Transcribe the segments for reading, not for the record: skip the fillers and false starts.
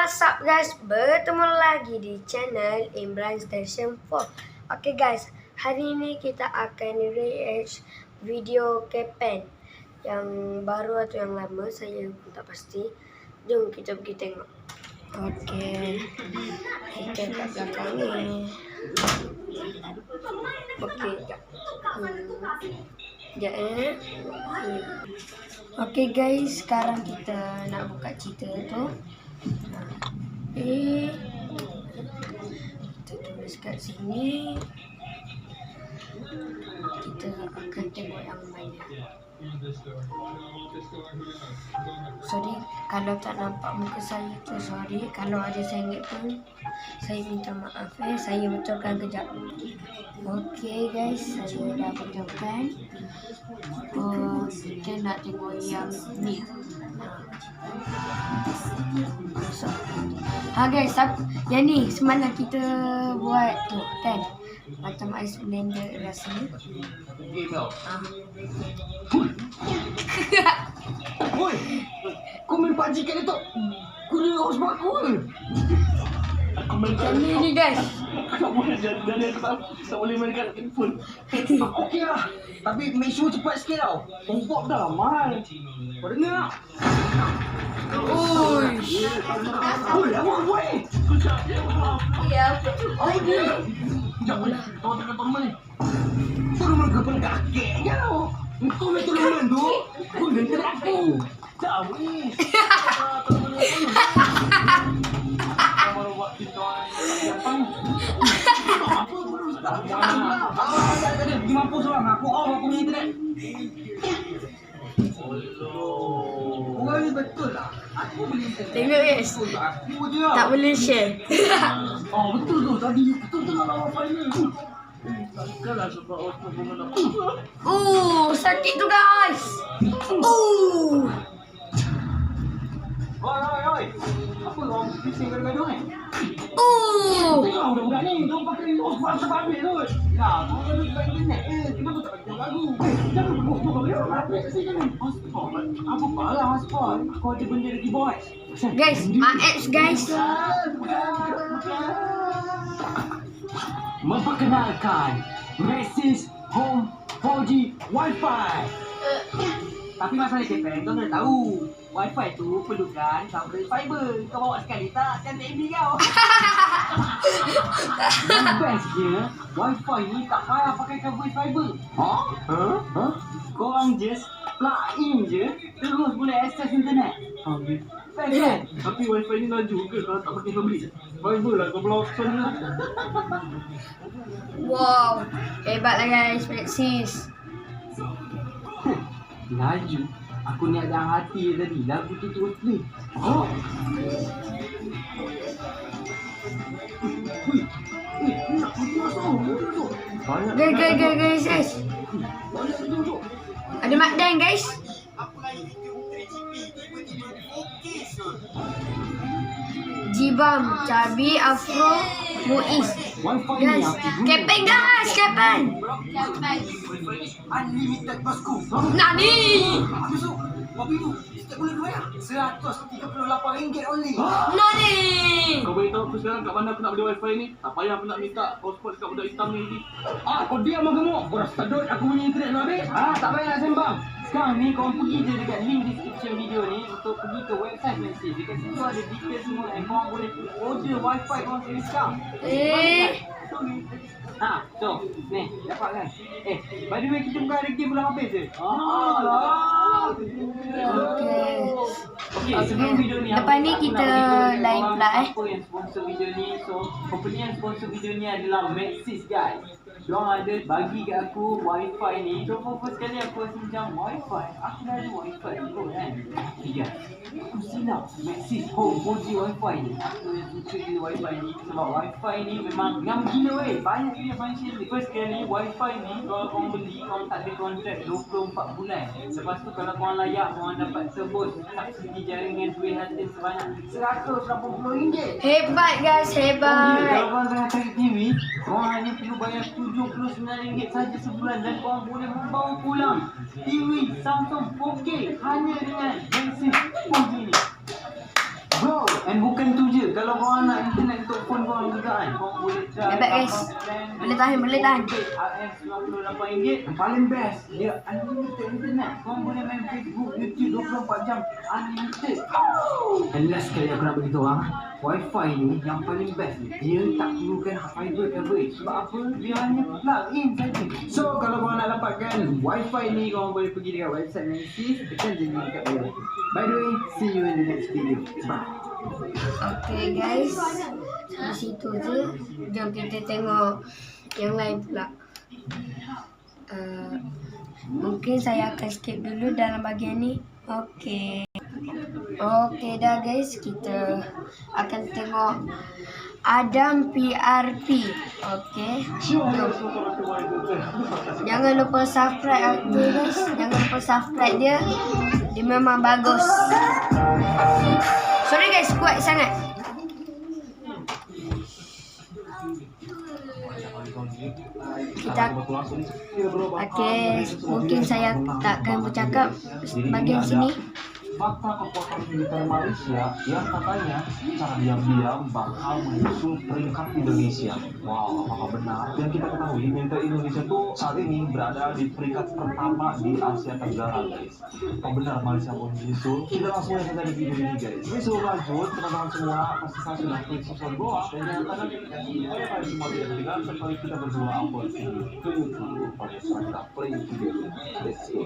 what's up guys, bertemu lagi di channel Imran Station 4. Oke guys, hari ini kita akan react video K-Pen yang baru atau yang lama, saya pun tak pasti. Jom kita pergi tengok. Oke, kita kat belakang ni. Oke, Oke guys, sekarang kita nak buka cerita tu. Kita tulis kat sini. Kita akan tengok yang mana. Sorry kalau tak nampak muka saya tu, sorry. Kalau ada sengit pun saya minta maaf. Saya betulkan kejap. Okey guys, saya dah betulkan. Kita nak tengok yang ni. Guys, yang ni semalam kita buat tu kan, macam ais blender rasanya. Oi, kau main PUBG kat laptop? Kau ni harus aku ke? Aku main kat ni guys. tak boleh jadi tak boleh main kat handphone. Okey lah, tapi make sure cepat sikit tau. Pop dah mal. Kau dengar tak? Oi, apa kau buat ni? Ya, apa tu? Oh dia. Sekejap boleh. Kau tengok teman ni. Suruh mereka pun kakeknya tau. Kau main tolong tu. Kau dengar aku. Tak boleh. Kalau buat kita apa? Pergi mampus orang. Aku off aku punya internet. Orang ni betul lah. Aku beli internet. Tengok guys. Aku je. Tak boleh share. Oh betul tu tadi. Betul nak wifi ni. Takkanlah sebab auto pengguna. Sakit tu guys. Oi. Apa kau bising gaduh ni? Tengok budak-budak ni, dia pakai hotspot sebab tu. Ya, kau ada dekat internet kenapa tak pakai lagu? Jangan hotspot kau dia. Apa sini ni? Hotspot. Apa palah hotspot? Kau ada benda lagi buat. Guys, my apps guys. Memperkenalkan Maxis Home 4G Wi-Fi. Tapi masalah K-Pen, kau kena tahu Wi-Fi tu perlukan kabel fiber. Kau bawa sekali tak, cantik MB kau. Yang bestnya, Wi-Fi ni tak payah pakai kabel fiber. Korang just plug in je, terus boleh akses internet. Best kan? Tapi wifi ni laju ke kalau tak pakai kabel? Fiber lah kau block sana. Wow, hebatlah guys, Maxis. Laju. Aku niat dalam hati tadi. Lagu tu terus play. Guys. Ada Makdan guys. Jibam, Cabi, Afro, Muiz. Guys, K-Pen guys, K-Pen. Unlimited bosku. Nani? Setiap bulan bayar RM138 only. Nani? Kau beritahu aku sekarang kat mana aku nak beli wifi ni. Tak payah aku nak minta hotspot kat budak hitam ni lagi. Kau diam lah gemuk. Kau dah sedut aku punya internet tu habis. Tak payah nak sembang. Sekarang ni korang pergi je dekat link description video ni untuk pergi ke website Maxis. Dekat situ ada detail semua dan korang boleh order wifi korang sendiri sekarang. So, ni, dapat kan? By the way, kita bukan ada game belum habis je. Okay, sebelum video ni Lepas ni kita live pula apa yang sponsor video ni. So, company yang sponsor video ni adalah Maxis guys. Diorang ada bagi kat aku wifi ni. So, first kali aku rasa macam wifi. Aku dah ada wifi dulu kan. Guys, aku silap Maxis Home 4G wifi ni. Aku yang suka je wifi ni sebab wifi ni memang ngam gila weh. Banyak dia function ni. First kali wifi ni kalau korang beli, korang tak ada kontrak 24 bulan. Lepas tu kalau korang layak, korang dapat tebus subsidi jaringan duit hati sebanyak RM180. Hebat guys, hebat. Kalau korang tengah cari TV, korang hanya perlu bayar RM79 saja sebulan dan korang boleh membawa pulang TV Samsung 4K hanya dengan Maxis 4G ni. Bro, and bukan tu je. Kalau korang nak internet untuk phone korang juga kan, korang boleh try. Hebat guys. Boleh tahan, boleh tahan. RM98 yang paling best. Dia unlimited internet. Korang boleh main Facebook, YouTube 24 jam. Unlimited. And last sekali aku nak beritahu korang, Wi-Fi ni yang paling best ni, dia tak perlukan fiber coverage. Sebab apa? Dia hanya plug in saja. So kalau korang nak dapatkan Wi-Fi ni, korang boleh pergi dekat website Maxis, tekan je link kat bawah. By the way, see you in the next video. Bye. Okay guys, sampai situ je. Jom kita tengok yang lain pula. Mungkin saya akan skip dulu dalam bahagian ni. Okay dah guys, kita akan tengok Adam PRP. Okay, jom. Jangan lupa subscribe guys. Jangan lupa subscribe dia. Dia memang bagus. Sorry guys, kuat sangat. Kita mungkin saya takkan bercakap bagian sini. Fakta kekuatan militer Malaysia yang katanya secara diam-diam bakal menyusul peringkat Indonesia. Wow, apakah benar? Dan kita ketahui militer Indonesia tuh saat ini berada di peringkat pertama di Asia Tenggara, guys. Apa benar Malaysia mau menyusul? Kita langsung lihat saja di video ini, guys. Ini sebelum lanjut, teman-teman semua pasti saya sudah klik subscribe bawah dan jangan lupa like semua video kita setelah kita berdua upload video ke YouTube. Pada saat kita play video, let's go.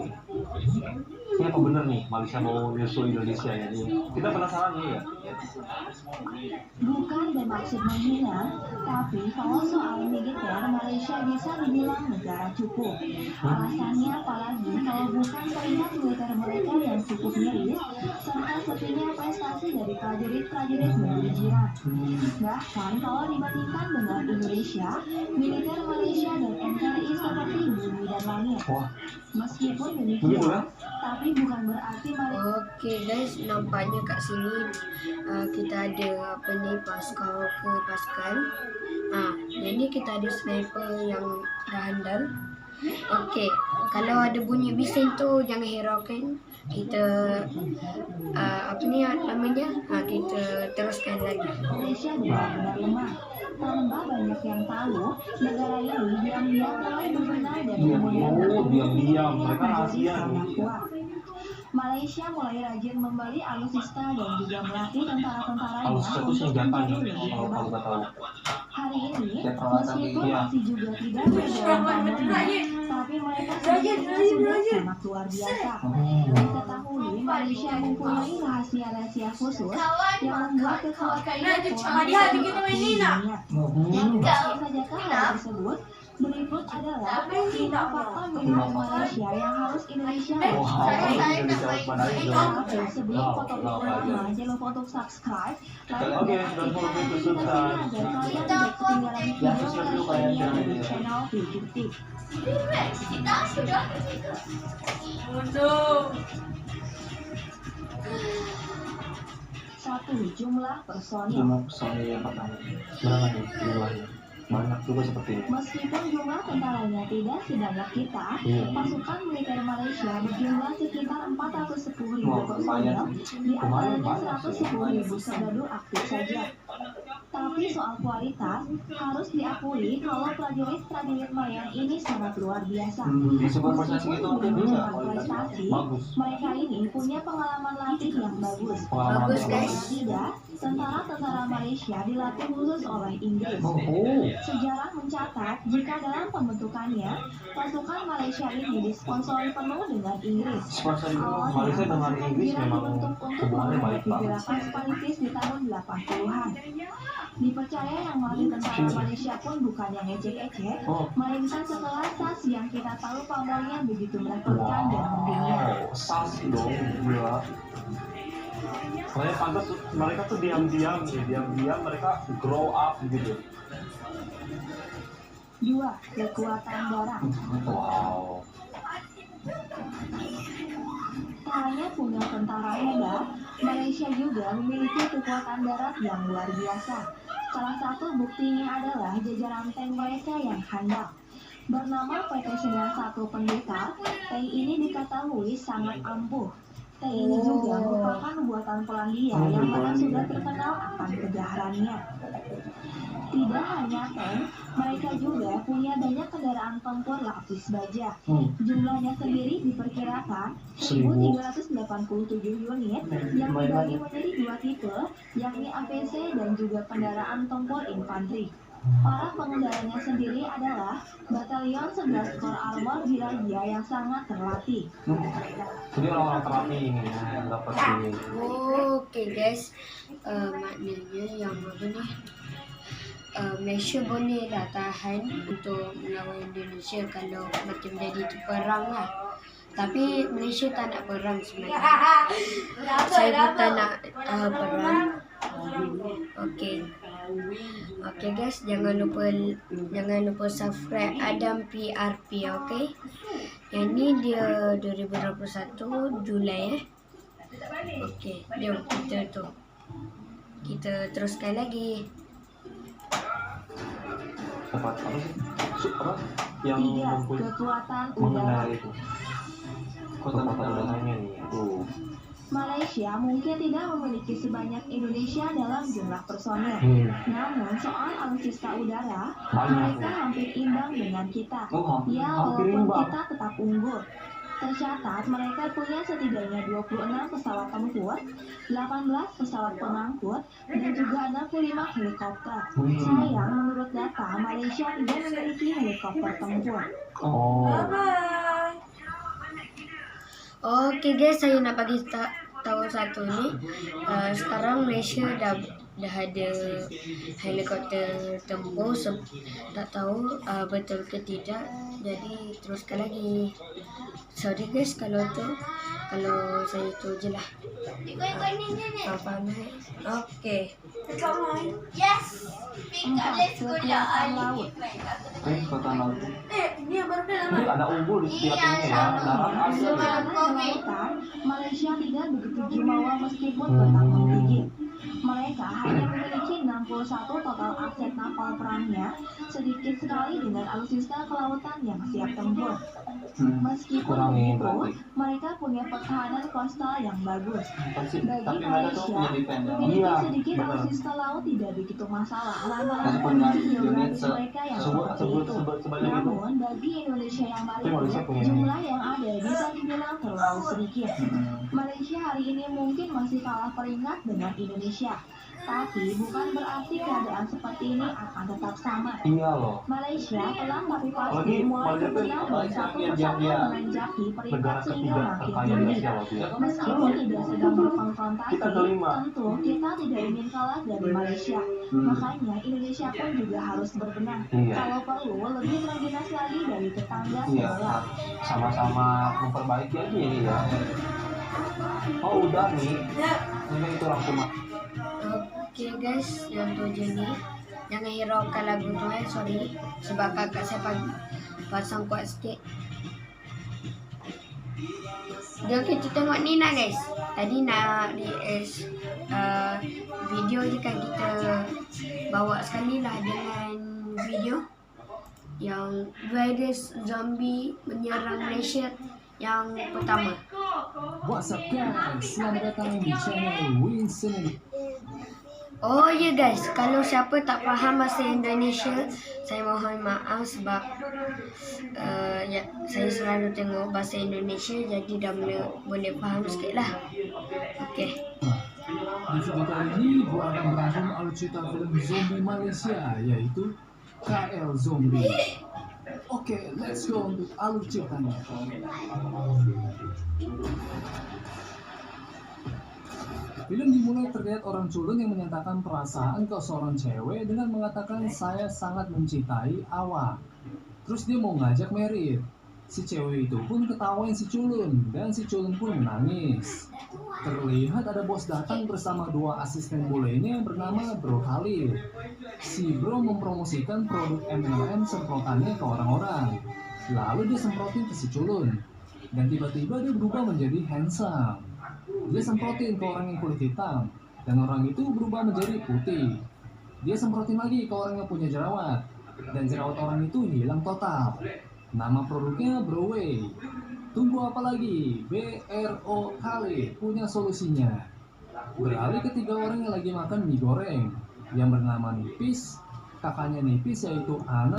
Ini apa benar nih Malaysia mau menyusul Indonesia ya? Kita penasaran nih ya. Bukan bermaksud menghina, tapi kalau soal militer Malaysia bisa dibilang negara cukup. Alasannya apalagi kalau bukan peringkat militer mereka yang cukup miris, serta sepinya prestasi dari prajurit-prajurit negeri jiran. Bahkan kalau dibandingkan dengan Indonesia, militer Malaysia dan NKRI seperti bumi dan langit. Meskipun demikian, tapi bukan berarti Malaysia. Okay guys, nampaknya kat sini kita ada apa ni, Pascal ke Pascal. Jadi kita ada sniper yang dah handal. Okay, kalau ada bunyi bising tu jangan hiraukan. Kita apa ni namanya? Kita teruskan lagi. Malaysia benar-benar lemah. Tambah banyak yang tahu, negara ini diam-diam mulai berbenah dan kemudian diam-diam mereka rahasia. sangat kuat. Malaysia mulai rajin membeli alutsista dan juga melatih tentara-tentaranya Alutsista itu senjata nih, kalau kamu nggak tahu. Hari ini, Kayak peralatan meskipun iya. masih juga tidak berjalan padatnya, tapi mereka sebenarnya sudah sangat luar biasa. Diketahui Malaysia mempunyai rahasia-rahasia khusus yang membuat kekuatannya dunia. Langsung sajakah hal tersebut? Berikut adalah 5 fakta militer Malaysia yang harus Indonesia Tapi sebelum foto pertama, jangan lupa untuk subscribe, like, dan aktifkan notifikasinya agar kalian tidak ketinggalan video selanjutnya di channel Fugitif. Satu, jumlah personil. Jumlah personil yang pertama. Berapa nih jumlahnya? Banyak juga seperti ini. Meskipun jumlah tentaranya tidak sebanyak kita, pasukan militer Malaysia berjumlah sekitar 410.000 personil, di antaranya 110.000 serdadu aktif saja. Tapi soal kualitas, harus diakui kalau prajurit-prajurit Malayang ini sangat luar biasa. Di sebuah prestasi itu Meskipun mungkin bisa belum prestasi, bagus. mereka ini punya pengalaman latih yang bagus. Bagus, guys. Tidak, tentara-tentara Malaysia dilatih khusus oleh Inggris. Sejarah mencatat jika dalam pembentukannya, pasukan Malaysia ini disponsori penuh dengan Inggris. Sponsor itu Malaysia dengan Inggris memang hubungannya baik di banget. gerakan Spanish di tahun 80-an. Dipercaya yang melatih tentara Malaysia pun bukan yang ecek-ecek, melainkan setelah SAS yang kita tahu pamornya begitu menakutkan dan mendunia. SAS dong, gila. Makanya pantas mereka tuh diam-diam mereka grow up gitu. 2. Kekuatan darat. Wow. Tak hanya punya tentara hebat, Malaysia juga memiliki kekuatan darat yang luar biasa. Salah satu buktinya adalah jajaran tank mereka yang handal. Bernama PT 91 Pendekar, tank ini diketahui sangat ampuh. PT ini juga merupakan buatan Polandia yang mana sudah terkenal akan kejaharannya. Tidak hanya tank, mereka juga punya banyak kendaraan tempur lapis baja. Jumlahnya sendiri diperkirakan 1.387 unit yang dibagi menjadi 2 tipe, yakni APC dan juga kendaraan tempur infanteri. Para pengendaranya sendiri adalah Batalion 11 Corps Armor Biragia yang sangat terlatih. Jadi orang-orang terlatih ini yang dapat ini. Oke guys, maknanya yang apa nih? Malaysia boleh lah tahan untuk melawan Indonesia kalau macam jadi perang lah. Tapi Malaysia tak nak perang sebenarnya. Saya pun tak nak perang. Okey guys, jangan lupa subscribe Adam PRP, okey. Yang ni dia 2021 Julai Okey, jom kita teruskan lagi. Dapat apa sih? Apa? Yang 3. Kekuatan udara. mengenai itu. Kota udaranya nih. Malaysia mungkin tidak memiliki sebanyak Indonesia dalam jumlah personil. Namun soal alutsista udara, mereka hampir imbang dengan kita. Ya, walaupun kita tetap unggul. Tercatat mereka punya setidaknya 26 pesawat tempur, 18 pesawat pengangkut, dan juga 65 helikopter. Sayang, menurut data, Malaysia tidak memiliki helikopter tempur. Okey guys, saya nak bagi tahu satu ni. Sekarang Malaysia dah ada helikopter tempur. Tak tahu betul ke tidak. Jadi teruskan lagi. Sorry guys kalau saya tu je lah. Faham? Okey. Yes. 4. Kekuatan laut. Kekuatan laut. Ini ada unggul di setiap ini ya. Dalam kelautan, Malaysia tidak begitu jumawa meskipun tetap menggigit. Mereka hanya memiliki 61 total aset kapal perangnya, sedikit sekali dengan alutsista kelautan yang siap tempur. Meskipun begitu, mereka punya pertahanan kostal yang bagus. Bagi Malaysia, memiliki sedikit alutsista laut tidak begitu masalah lantaran kondisi geografis mereka yang seperti itu. Namun, bagi Indonesia yang maritim, jumlah yang ada bisa dibilang terlalu sedikit. Malaysia hari ini mungkin masih kalah peringkat dengan Indonesia. Tapi bukan berarti keadaan seperti ini akan tetap sama. Iya loh. Malaysia pelan tapi pasti mulai berbenah dan satu persatu menanjaki peringkat sehingga makin tinggi. Meskipun tidak sedang berkonfrontasi, tentu kita tidak ingin kalah dari Malaysia. Makanya Indonesia pun juga harus berbenah. Kalau perlu lebih terginas lagi dari tetangga sebelah. Sama-sama memperbaiki aja ini ya. Oh udah nih. Ini itu langsung. Okey guys, yang tu je ni. Jangan hiraukan lagu tu sorry. Sebab kakak saya pasang kuat sikit. Jom kita tengok ni lah guys. Tadi nak video je kan kita bawa sekali lah dengan video yang virus zombie menyerang Malaysia yang pertama. What's up guys, selamat datang di channel Winston. Oh ya guys, kalau siapa tak faham bahasa Indonesia, saya mohon maaf sebab saya selalu tengok bahasa Indonesia jadi dah boleh faham sikit lah. Okey. Di video kali ini gua akan merangkum alutsista film zombie Malaysia yaitu KL Zombie. Oke, let's go untuk alutsistanya. Film dimulai terlihat orang culun yang menyatakan perasaan ke seorang cewek dengan mengatakan saya sangat mencintai Awa. Terus dia mau ngajak merit. Si cewek itu pun ketawain si culun dan si culun pun menangis. Terlihat ada bos datang bersama 2 asisten bulenya yang bernama Bro Khalil. Si Bro mempromosikan produk MLM semprotannya ke orang-orang. Lalu dia semprotin ke si culun. Dan tiba-tiba dia berubah menjadi handsome. Dia semprotin ke orang yang kulit hitam, dan orang itu berubah menjadi putih. Dia semprotin lagi ke orang yang punya jerawat, dan jerawat orang itu hilang total. Nama produknya Broway. Tunggu apa lagi? BRO Khalid punya solusinya. Beralih ke 3 orang yang lagi makan mie goreng yang bernama Nipis, kakaknya Nipis yaitu Ana,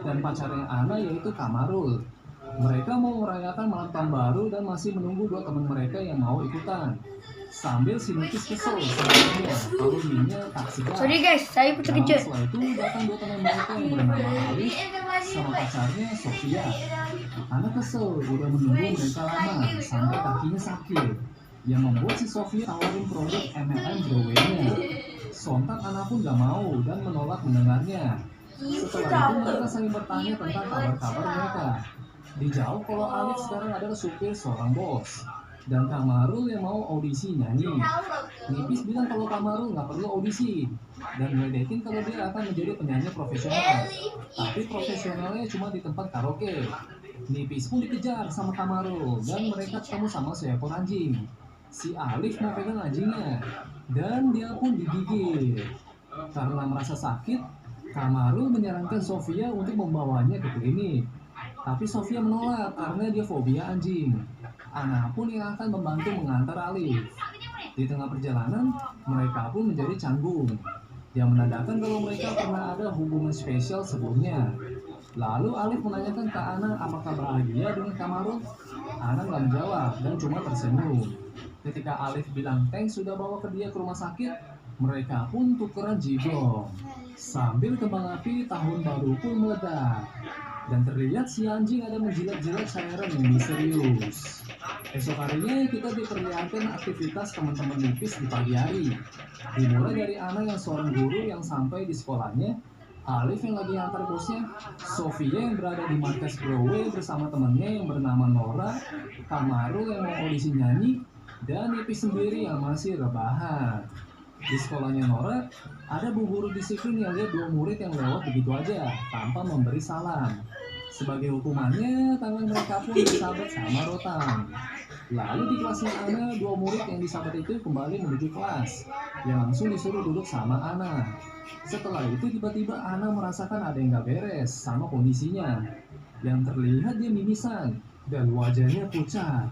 dan pacarnya Ana yaitu Kamarul. Mereka mau merayakan malam tahun baru dan masih menunggu 2 teman mereka yang mau ikutan. Sambil si Nipis kesel sebenarnya kalau mie-nya tak sedap. Sorry guys, saya ikut Nah, terkejut. setelah itu datang 2 teman mereka yang bernama Alif sama pacarnya Sofia. Ana kesel udah menunggu mereka lama sampai kakinya sakit, yang membuat si Sofia tawarin produk MLM Browe-nya. Sontak Ana pun gak mau dan menolak mendengarnya. Setelah itu mereka saling bertanya tentang kabar-kabar mereka. Dijawab kalau Alif sekarang adalah supir seorang bos dan Kamarul yang mau audisi nyanyi. Nipis bilang kalau Kamarul nggak perlu audisi dan ngeledekin kalau dia akan menjadi penyanyi profesional. Tapi profesionalnya cuma di tempat karaoke. Nipis pun dikejar sama Kamarul dan mereka ketemu sama seekor anjing. Si Alif mau pegang anjingnya dan dia pun digigit. Karena merasa sakit, Kamarul menyarankan Sofia untuk membawanya ke klinik. Tapi Sofia menolak karena dia fobia anjing. Ana pun yang akan membantu mengantar Alif. Di tengah perjalanan, mereka pun menjadi canggung, yang menandakan kalau mereka pernah ada hubungan spesial sebelumnya. Lalu Alif menanyakan ke Ana apakah bahagia dengan Kamarul. Ana nggak menjawab dan cuma tersenyum. Ketika Alif bilang thanks sudah bawa ke dia ke rumah sakit, mereka pun tukeran jibom. Sambil kembang api tahun baru pun meledak. Dan terlihat si anjing ada menjilat-jilat cairan yang misterius. Esok harinya kita diperlihatkan aktivitas teman-teman Nipis di pagi hari. Dimulai dari Ana yang seorang guru yang sampai di sekolahnya, Alif yang lagi antar bosnya, Sofia yang berada di markas Browe bersama temannya yang bernama Nora, Kamarul yang mau audisi nyanyi, dan Nipis sendiri yang masih rebahan. Di sekolahnya Nora, ada bu guru disiplin yang lihat 2 murid yang lewat begitu aja, tanpa memberi salam. Sebagai hukumannya, tangan mereka pun disabet sama rotan. Lalu di kelasnya Ana, 2 murid yang disabet itu kembali menuju kelas, yang langsung disuruh duduk sama Ana. Setelah itu tiba-tiba Ana merasakan ada yang gak beres sama kondisinya. Yang terlihat dia mimisan, dan wajahnya pucat.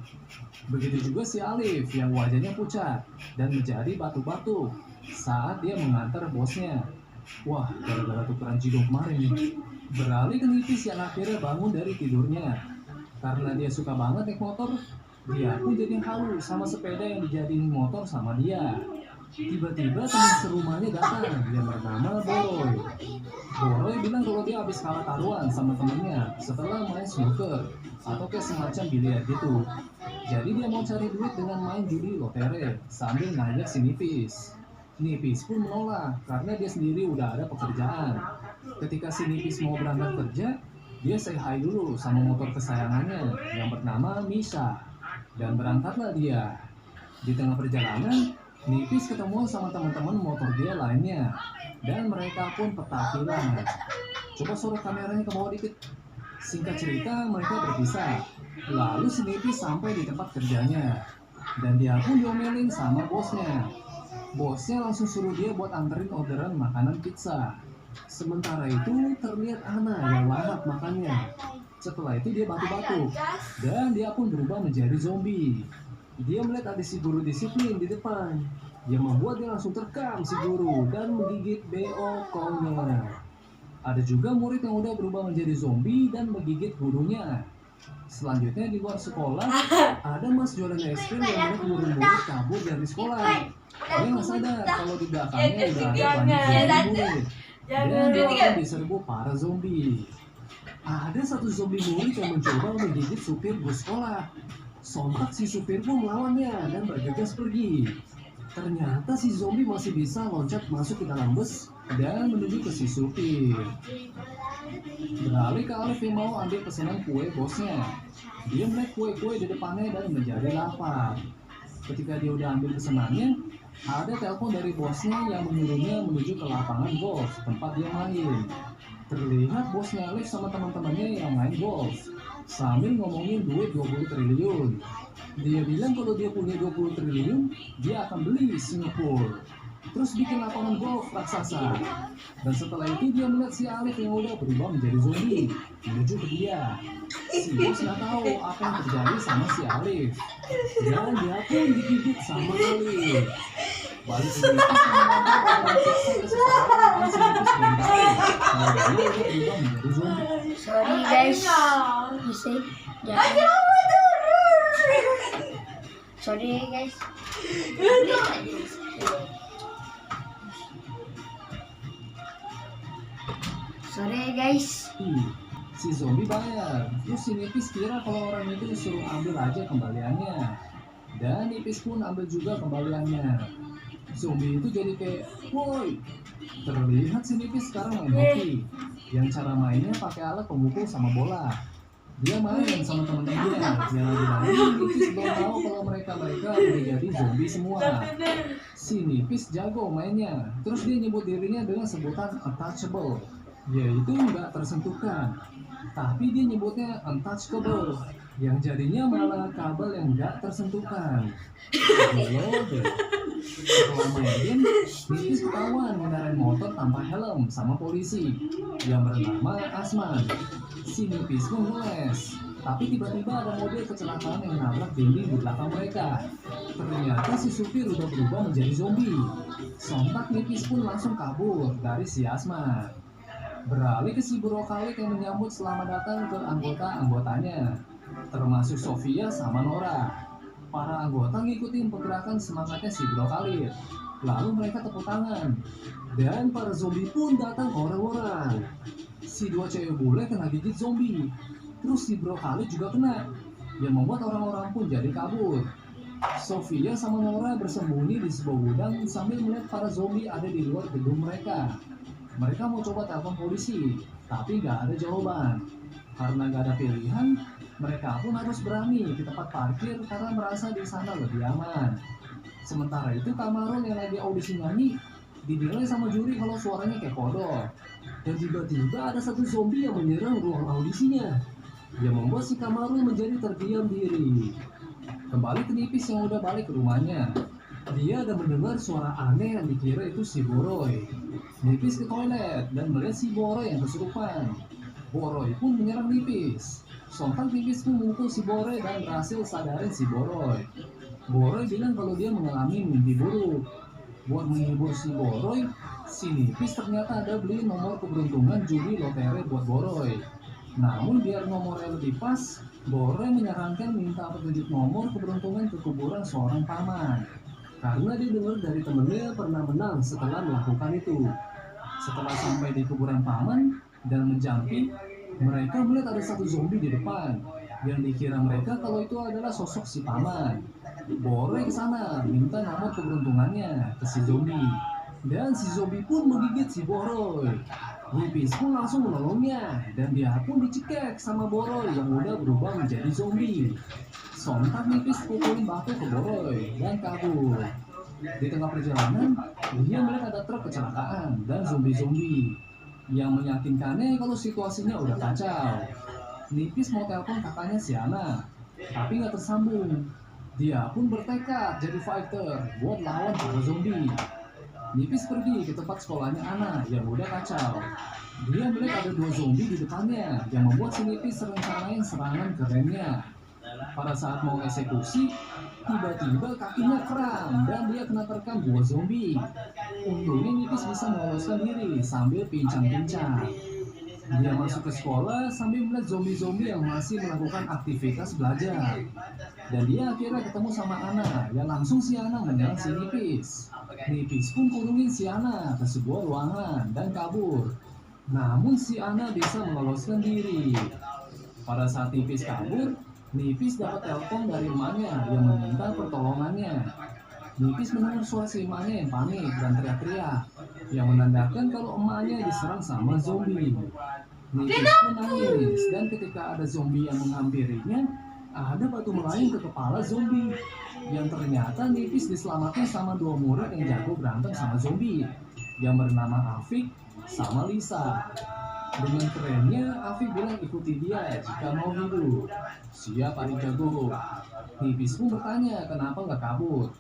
Begitu juga si Alif yang wajahnya pucat dan menjadi batu-batu saat dia mengantar bosnya. Wah, gara-gara tukeran jidong kemarin nih. Beralih ke Nipis yang akhirnya bangun dari tidurnya. Karena dia suka banget naik motor, dia pun jadi halu sama sepeda yang dijadiin motor sama dia. Tiba-tiba teman serumahnya datang yang bernama Boroy. Boroy bilang kalau dia habis kalah taruhan sama temennya setelah main snooker atau kayak semacam biliar gitu. Jadi dia mau cari duit dengan main judi lotre sambil ngajak si Nipis. Nipis pun menolak karena dia sendiri udah ada pekerjaan. Ketika si Nipis mau berangkat kerja, dia say hi dulu sama motor kesayangannya yang bernama Misha. Dan berangkatlah dia. Di tengah perjalanan, Nipis ketemu sama teman-teman motor dia lainnya. Dan mereka pun petakilan. Coba sorot kameranya ke bawah dikit. Singkat cerita, mereka berpisah. Lalu si Nipis sampai di tempat kerjanya. Dan dia pun diomelin sama bosnya. Bosnya langsung suruh dia buat anterin orderan makanan pizza. Sementara itu terlihat Ana yang lahap makannya. Setelah itu dia batu-batu. Dan dia pun berubah menjadi zombie. Dia melihat ada si guru disiplin di depan. Yang membuat dia langsung terkam si guru dan menggigit BO-nya. Ada juga murid yang udah berubah menjadi zombie dan menggigit gurunya. Selanjutnya di luar sekolah, ada mas jualan es krim yang melihat murid-murid kabur dari sekolah. Dia nggak sadar kalau di belakangnya udah ada banyak murid. Dan dia akan diserbu para zombie. Ada satu zombie murid yang mencoba menggigit supir bus sekolah. Sontak si supir pun melawannya dan bergegas pergi. Ternyata si zombie masih bisa loncat masuk ke dalam bus dan menuju ke si supir. Beralih ke Alif yang mau ambil pesanan kue bosnya. Dia melihat kue-kue di depannya dan menjadi lapar. Ketika dia udah ambil pesanannya, ada telepon dari bosnya yang menyuruhnya menuju ke lapangan golf tempat dia main. Terlihat bosnya Alif sama teman-temannya yang main golf sambil ngomongin duit 20 triliun. Dia bilang kalau dia punya 20 triliun, dia akan beli Singapura. Terus bikin lapangan golf raksasa. Dan setelah itu dia melihat si Alif yang udah berubah menjadi zombie menuju ke dia. Si bos nggak tahu apa yang terjadi sama si Alif. Dan dia pun digigit sama Alif. Balik ke Nipis yang mengantar orang siksa ke seseorang dan si Nipis belum tahu kalau dia udah berubah menjadi zombie. Sorry guys, you say jangan. Sorry guys. Sorry guys. Si zombie bayar. Terus si Nipis kira kalau orang itu disuruh ambil aja kembaliannya. Dan Nipis pun ambil juga kembaliannya. Zombie itu jadi kayak, woi. Terlihat si Nipis sekarang main hoki. Yang cara mainnya pakai alat pemukul sama bola. Dia main sama teman-temannya. Yang lagi-lagi Nipis belum tahu kalau mereka udah jadi zombie semua. Si Nipis jago mainnya. Terus dia nyebut dirinya dengan sebutan untouchable, yaitu nggak tersentuhkan. Tapi dia nyebutnya untouchable, yang jadinya malah kabel yang nggak tersentuhkan. Setelah main game, Nipis ketahuan mengendarai motor tanpa helm sama polisi yang bernama Asman. Si Nipis pun ngeles, tapi tiba-tiba ada mobil kecelakaan yang nabrak dinding di belakang mereka. Ternyata si supir udah berubah menjadi zombie. Sontak Nipis pun langsung kabur dari si Asman. Beralih ke si Bro Khalid yang menyambut selamat datang ke anggota-anggotanya, termasuk Sofia sama Nora. Para anggota ngikutin pergerakan semangatnya si Bro Khalid. Lalu mereka tepuk tangan. Dan para zombie pun datang orang-orang. Si dua cewek bule kena gigit zombie. Terus si Bro Khalid juga kena, yang membuat orang-orang pun jadi kabur. Sofia sama Nora bersembunyi di sebuah gudang sambil melihat para zombie ada di luar gedung mereka. Mereka mau coba telepon polisi, tapi nggak ada jawaban. Karena nggak ada pilihan, mereka pun harus berani ke tempat parkir karena merasa di sana lebih aman. Sementara itu Kamarul yang lagi audisi nyanyi dinilai sama juri kalau suaranya kayak kodok. Dan tiba-tiba ada satu zombie yang menyerang ruang audisinya, yang membuat si Kamarul menjadi terdiam diri. Kembali ke Nipis yang udah balik ke rumahnya. Dia ada mendengar suara aneh yang dikira itu si Boroy. Nipis ke toilet dan melihat si Boroy yang kesurupan. Boroy pun menyerang Nipis. Sontak Nipis pun memukul si Boroy dan berhasil sadarin si Boroy. Boroy bilang kalau dia mengalami mimpi buruk. Buat menghibur si Boroy, si Nipis ternyata ada beli nomor keberuntungan judi lotre buat Boroy. Namun biar nomornya lebih pas, Boroy menyarankan minta petunjuk nomor keberuntungan ke kuburan seorang paman. Karena dia dengar dari temennya pernah menang setelah melakukan itu. Setelah sampai di kuburan paman dan menjampi, mereka melihat ada satu zombie di depan yang dikira mereka kalau itu adalah sosok si paman. Boroy ke sana minta nomor keberuntungannya ke si zombie. Dan si zombie pun menggigit si Boroy. Nipis pun langsung menolongnya dan dia pun dicekek sama Boroy yang udah berubah menjadi zombie. Sontak Nipis pukulin batu ke Boroy dan kabur. Di tengah perjalanan, dia melihat ada truk kecelakaan dan zombie-zombie. Yang meyakinkannya kalau situasinya udah kacau. Nipis mau telepon kakaknya si Ana, tapi nggak tersambung. Dia pun bertekad jadi fighter buat lawan para zombie. Nipis pergi ke tempat sekolahnya Ana yang udah kacau. Dia melihat ada dua zombie di depannya yang membuat si Nipis rencanain serangan kerennya. Pada saat mau eksekusi, tiba-tiba kakinya kram dan dia kena terkam dua zombie. Untungnya Nipis bisa meloloskan diri sambil pincang-pincang. Dia masuk ke sekolah sambil melihat zombie-zombie yang masih melakukan aktivitas belajar. Dan dia akhirnya ketemu sama Ana yang langsung si Ana menyerang si Nipis. Nipis pun kurungin si Ana ke sebuah ruangan dan kabur. Namun si Ana bisa meloloskan diri. Pada saat Nipis kabur, Nipis dapat telepon dari emaknya yang meminta pertolongannya. Nipis mendengar suara si emaknya yang panik dan teriak-teriak, yang menandakan kalau emaknya diserang sama zombie. Nipis pun nangis dan ketika ada zombie yang menghampirinya, ada batu melayang ke kepala zombie. Yang ternyata Nipis diselamatkan sama dua murid yang jago berantem sama zombie, yang bernama Afik sama Lisa. Dengan kerennya, Afif bilang ikuti dia jika mau hidup. Siap adik jago. Nipis pun bertanya kenapa nggak kabur.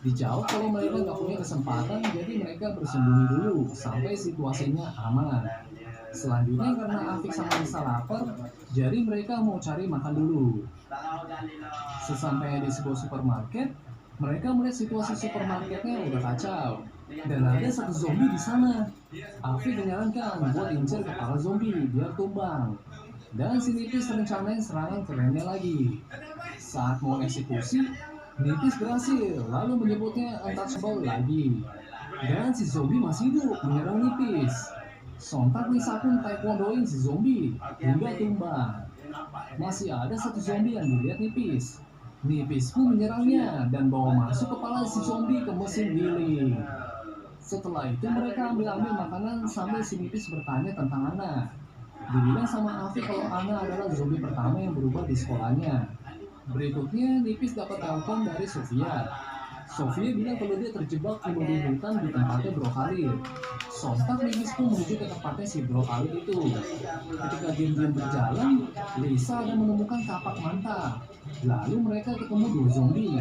Dijawab kalau mereka nggak punya kesempatan, jadi mereka bersembunyi dulu sampai situasinya aman. Selanjutnya karena Afik sama Lisa lapar, jadi mereka mau cari makan dulu. Sesampainya di sebuah supermarket, mereka melihat situasi supermarketnya udah kacau dan ada satu zombie di sana. Afik menyarankan buat incer kepala zombie biar tumbang. Dan si Nipis rencanain serangan kerennya lagi. Saat mau eksekusi, Nipis berhasil lalu menyebutnya untouchable lagi. Dan si zombie masih hidup menyerang Nipis. Sontak Lisa pun taekwondoin si zombie hingga tumbang. Masih ada satu zombie yang dilihat Nipis. Nipis pun menyerangnya dan bawa masuk kepala si zombie ke mesin giling. Setelah itu mereka ambil makanan sambil si Nipis bertanya tentang Ana. Dibilang sama Afik kalau Ana adalah zombie pertama yang berubah di sekolahnya. Berikutnya Nipis dapat telepon dari Sofia. Sofia bilang kalau dia terjebak di mobil hitam di tempatnya Bro Khalid. Sontak Nipis pun menuju ke tempatnya si Bro Khalid itu. Ketika diam-diam berjalan, Lisa ada menemukan kapak mantap. Lalu mereka ketemu dua zombie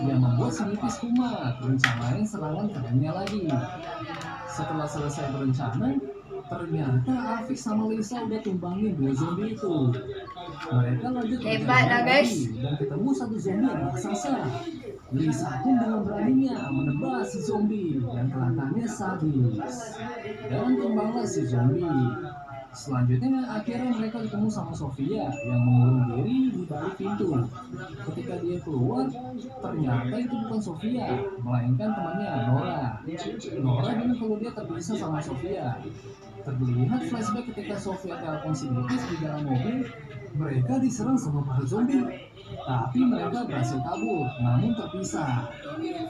yang membuat si Nipis kumat rencanain serangan kerennya lagi. Setelah selesai berencana, ternyata Afik sama Lisa udah tumbangin dua zombie itu. Mereka lanjut Hebat lah, berjalan guys. lagi dan ketemu satu zombie yang raksasa. Lisa pun dengan beraninya menebas si zombie dan kelihatannya sadis. Dan tumbanglah si zombie. Selanjutnya akhirnya mereka ketemu sama Sofia yang mengurung diri di balik pintu. Ketika dia keluar, ternyata itu bukan Sofia, melainkan temannya Nora. Nora bilang kalau dia terpisah sama Sofia. Terlihat flashback ketika Sofia telepon si Nipis di dalam mobil, mereka diserang sama para zombie. Tapi mereka berhasil kabur, namun terpisah.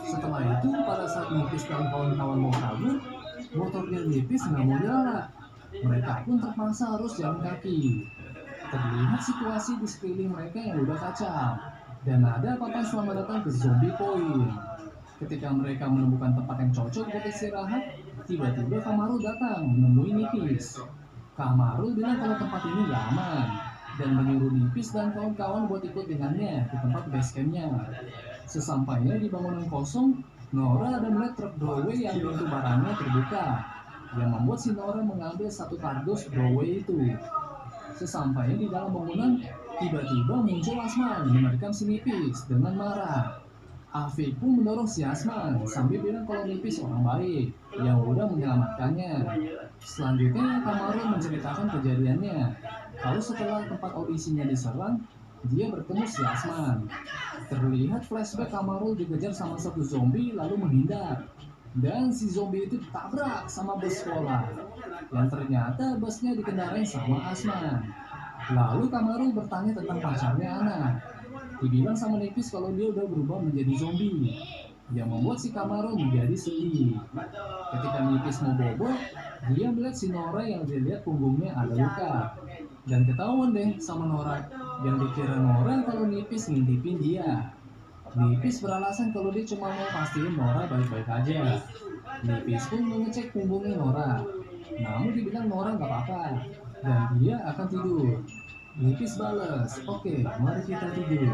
Setelah itu, pada saat Nipis dan kawan-kawan mau kabur, motornya Nipis nggak mau nyala. Mereka pun terpaksa harus jalan kaki. Terlihat situasi di sekeliling mereka yang udah kacau. Dan ada papan selamat datang ke Zombie Point. Ketika mereka menemukan tempat yang cocok buat istirahat, tiba-tiba Kamaru datang menemui Nipis. Kamaru bilang kalau tempat ini gak aman dan menyuruh Nipis dan kawan-kawan buat ikut dengannya ke tempat base campnya. Sesampainya di bangunan kosong, Nora ada melihat truk Broadway yang pintu barangnya terbuka, yang membuat si Nora mengambil satu kardus Broadway itu. Sesampainya di dalam bangunan, tiba-tiba muncul Asman menerkam si Nipis dengan marah. Afik pun mendorong si Asman sambil bilang kalau Nipis orang baik yang udah menyelamatkannya. Selanjutnya Kamaru menceritakan kejadiannya. Kalau setelah tempat audisinya diserang, dia bertemu si Asman. Terlihat flashback Kamaru dikejar sama satu zombie lalu menghindar. Dan si zombie itu ditabrak sama bus sekolah. Dan ternyata busnya dikendarai sama Asman. Lalu Kamaru bertanya tentang pacarnya Ana. Dibilang sama Nipis kalau dia udah berubah menjadi zombie, yang membuat si Kamaru menjadi sedih. Ketika Nipis mau bobo, dia melihat si Nora yang dilihat punggungnya ada luka. Dan ketahuan deh sama Nora, yang dikira Nora kalau Nipis ngintipin dia. Nipis beralasan kalau dia cuma mau pastiin Nora baik-baik aja. Nipis pun mengecek punggungnya Nora, namun dibilang Nora nggak apa-apa, dan dia akan tidur. Nipis balas, oke, mari kita tidur.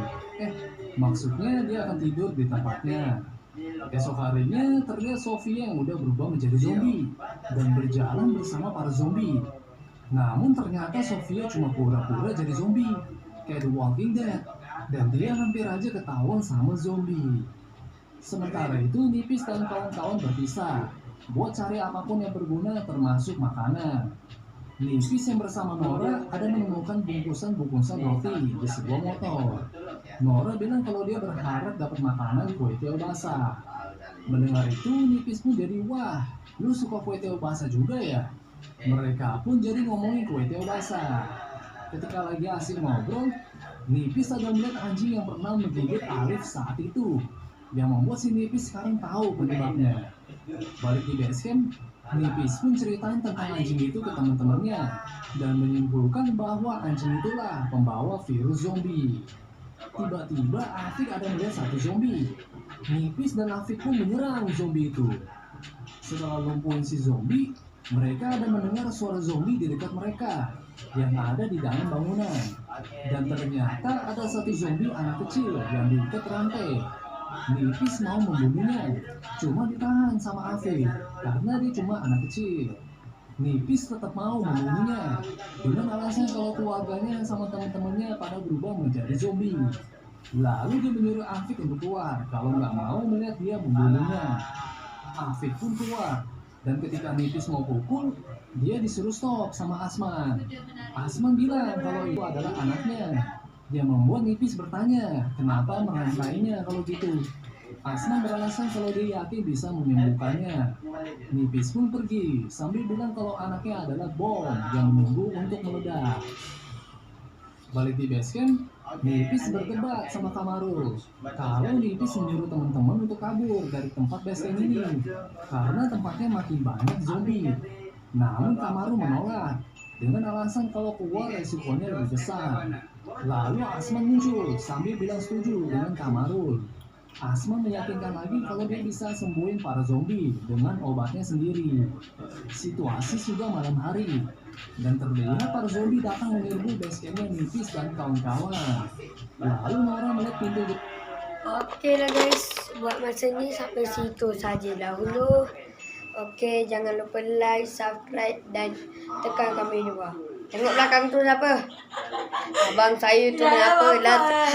Maksudnya dia akan tidur di tempatnya. Esok harinya terlihat Sofia yang udah berubah menjadi zombie dan berjalan bersama para zombie. Namun ternyata Sofia cuma pura-pura jadi zombie, kayak The Walking Dead, dan dia hampir aja ketahuan sama zombie. Sementara itu Nipis dan kawan-kawan berpisah buat cari apapun yang berguna termasuk makanan. Nipis yang bersama Nora ada menemukan bungkusan-bungkusan roti di sebuah motor. Nora bilang kalau dia berharap dapat makanan kue tiaw basah. Mendengar itu, Nipis pun jadi, wah, lu suka kue tiaw basah juga ya? Mereka pun jadi ngomongin kue tiaw basah. Ketika lagi asik ngobrol, Nipis ada melihat anjing yang pernah menggigit Alif saat itu, yang membuat si Nipis sekarang tahu penyebabnya. Balik di base camp, Nipis pun ceritain tentang anjing itu ke teman-temannya dan menyimpulkan bahwa anjing itulah pembawa virus zombie. Tiba-tiba Afik ada melihat satu zombie. Nipis dan Afik pun menyerang zombie itu. Setelah lumpuhin si zombie, mereka ada mendengar suara zombie di dekat mereka yang ada di dalam bangunan. Dan ternyata ada satu zombie anak kecil yang diikat rantai. Nipis mau membunuhnya, cuma ditahan sama Afik karena dia cuma anak kecil. Nipis tetap mau membunuhnya dengan alasan kalau keluarganya sama teman-temannya pada berubah menjadi zombie. Lalu dia menyuruh Afik untuk keluar kalau nggak mau melihat dia membunuhnya. Afik pun keluar, dan ketika Nipis mau pukul, dia disuruh stop sama Asman. Asman bilang kalau itu adalah anaknya. Dia membuat Nipis bertanya, kenapa merantainya kalau gitu. Asman beralasan kalau dia yakin bisa menyembuhkannya. Nipis pun pergi sambil bilang kalau anaknya adalah bom yang menunggu untuk meledak. Balik di base camp, Nipis berdebat sama Kamarul kalau Nipis menyuruh teman-teman untuk kabur dari tempat base camp ini karena tempatnya makin banyak zombie. Namun Kamarul menolak dengan alasan kalau keluar resikonya lebih besar. Lalu Asman muncul sambil bilang setuju dengan Kamarul. Asman meyakinkan lagi kalau dia bisa sembuhin para zombie dengan obatnya sendiri. Situasi sudah malam hari, dan terlihat para zombie datang menyerbu base campnya Nipis dan kawan-kawan. Lalu Nora melihat pintu. Oke lah guys, buat masa ini sampai situ saja dahulu. Oke, jangan lupa like, subscribe, dan tekan kami juga. Tengok belakang tu siapa? Abang saya tu kenapa?